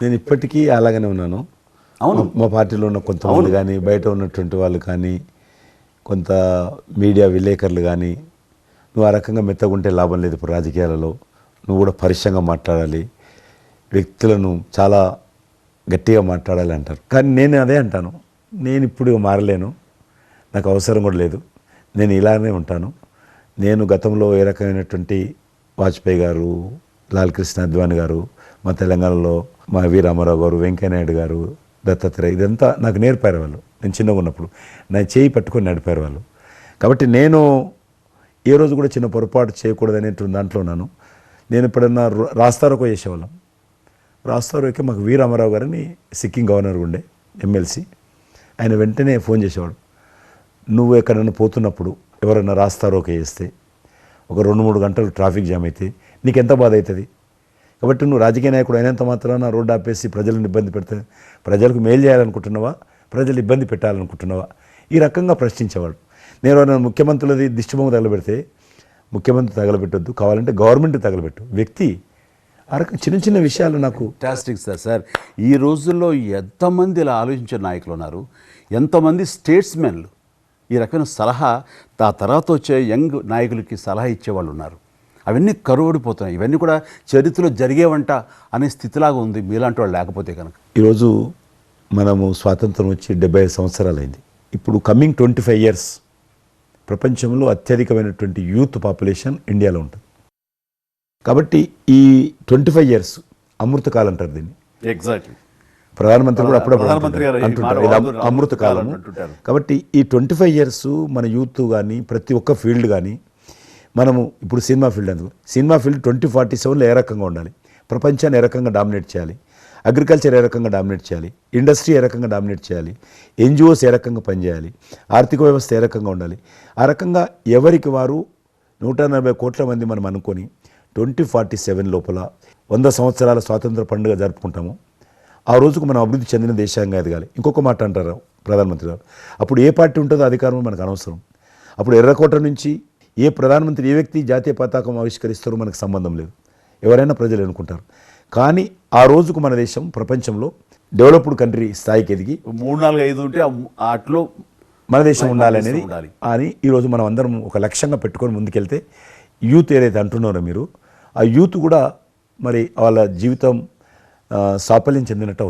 నేను ఇప్పటికీ అలాగనే ఉన్నాను. అవును. మా పార్టీలో ఉన్న కొంతమంది కానీ, బయట ఉన్నటువంటి వాళ్ళు కానీ, కొంత మీడియా విలేకరులు కానీ, నువ్వు ఆ రకంగా మెత్తగుంటే లాభం లేదు ఇప్పుడు రాజకీయాలలో, నువ్వు కూడా పరుషంగా మాట్లాడాలి, వ్యక్తులను చాలా గట్టిగా మాట్లాడాలి అంటారు. కానీ నేను అదే అంటాను, నేను ఇప్పుడు మారలేను, నాకు అవసరం కూడా లేదు, నేను ఇలానే ఉంటాను. నేను గతంలో ఏ రకమైనటువంటి వాజ్పేయి గారు, లాల్ కృష్ణ అద్వాని గారు, మా తెలంగాణలో మా వి రామారావు గారు, వెంకయ్యనాయుడు గారు, దత్తాత్రేయ, ఇదంతా నాకు నేర్పారు వాళ్ళు. నేను చిన్నగా ఉన్నప్పుడు నా చేయి పట్టుకొని నడిపారు వాళ్ళు. కాబట్టి నేను ఏ రోజు కూడా చిన్న పొరపాటు చేయకూడదు అనేటువంటి దాంట్లో ఉన్నాను. నేను ఎప్పుడన్నా రాస్తారోకో చేసేవాళ్ళం. రాస్తారోకే మాకు వి రామారావు గారని సిక్కిం గవర్నర్ ఉండే ఎమ్మెల్సీ, ఆయన వెంటనే ఫోన్ చేసేవాడు. నువ్వు ఎక్కడన్నా పోతున్నప్పుడు ఎవరైనా రాస్తారోకే చేస్తే ఒక 2-3 గంటలు ట్రాఫిక్ జామ్ అయితే నీకు ఎంత బాధ అవుతుంది? కాబట్టి నువ్వు రాజకీయ నాయకుడు అయినంత మాత్రాన రోడ్డు ఆపేసి ప్రజలను ఇబ్బంది పెడితే ప్రజలకు మేలు చేయాలనుకుంటున్నావా, ప్రజలు ఇబ్బంది పెట్టాలనుకుంటున్నావా? ఈ రకంగా ప్రశ్నించేవాడు. నేను ముఖ్యమంత్రులది దిష్టిబొమ్మ తగలబెడితే ముఖ్యమంత్రి తగలబెట్టొద్దు, కావాలంటే గవర్నమెంట్ తగలబెట్టు, వ్యక్తి ఆ రకం చిన్న చిన్న విషయాలు నాకు. Fantastic sir. ఈ రోజుల్లో ఎంతమంది ఇలా ఆలోచించే నాయకులు ఉన్నారు, ఎంతమంది స్టేట్స్మెన్లు ఈ రకమైన సలహా ఆ తర్వాత వచ్చే యంగ్ నాయకులకి సలహా ఇచ్చేవాళ్ళు ఉన్నారు. అవన్నీ కరువడిపోతున్నాయి. ఇవన్నీ కూడా చరిత్రలో జరిగేవంట అనే స్థితిలాగా ఉంది మీలాంటి వాళ్ళు లేకపోతే కనుక. ఈరోజు మనము స్వాతంత్రం వచ్చి 75 సంవత్సరాలైంది. ఇప్పుడు కమింగ్ 25 years ప్రపంచంలో అత్యధికమైనటువంటి యూత్ పాపులేషన్ ఇండియాలో ఉంటుంది. కాబట్టి ఈ 25 years అమృతకాలం అంటారు దీన్ని. ఎగ్జాక్ట్లీ. ప్రధానమంత్రి కూడా అప్పుడప్పుడు అంటుంటారు ఇది అమృత కాలం. కాబట్టి ఈ 25 years మన యూత్ కానీ ప్రతి ఒక్క ఫీల్డ్ కానీ, మనము ఇప్పుడు సినిమా ఫీల్డ్ అందుకు, సినిమా ఫీల్డ్ 2047లో ఏ రకంగా ఉండాలి, ప్రపంచాన్ని ఏ రకంగా డామినేట్ చేయాలి, అగ్రికల్చర్ ఏ రకంగా డామినేట్ చేయాలి, ఇండస్ట్రీ ఏ రకంగా డామినేట్ చేయాలి, ఎన్జిఓస్ ఏ రకంగా పనిచేయాలి, ఆర్థిక వ్యవస్థ ఏ రకంగా ఉండాలి, ఆ రకంగా ఎవరికి వారు 140 కోట్ల మంది మనం అనుకొని 2047 లోపల 100 సంవత్సరాల స్వాతంత్ర పండుగ జరుపుకుంటాము. ఆ రోజుకు మనం అభివృద్ధి చెందిన దేశంగా ఎదగాలి. ఇంకొక మాట అంటారు ప్రధానమంత్రి గారు, అప్పుడు ఏ పార్టీ ఉంటుందో అధికారం మనకు అనవసరం. అప్పుడు ఎర్రకోట నుంచి ఏ ప్రధానమంత్రి ఏ వ్యక్తి జాతీయ పతాకం ఆవిష్కరిస్తారో మనకు సంబంధం లేదు, ఎవరైనా ప్రజలు అనుకుంటారు. కానీ ఆ రోజుకు మన దేశం ప్రపంచంలో డెవలప్డ్ కంట్రీ స్థాయికి ఎదిగి 3, 4, 5 ఉంటే అట్లో మన దేశం ఉండాలి అనేది అని ఈరోజు మనం అందరం ఒక లక్ష్యంగా పెట్టుకొని ముందుకెళ్తే, యూత్ ఏదైతే అంటున్నారో మీరు, ఆ యూత్ కూడా మరి వాళ్ళ జీవితం సాఫల్యం చెందినట్టు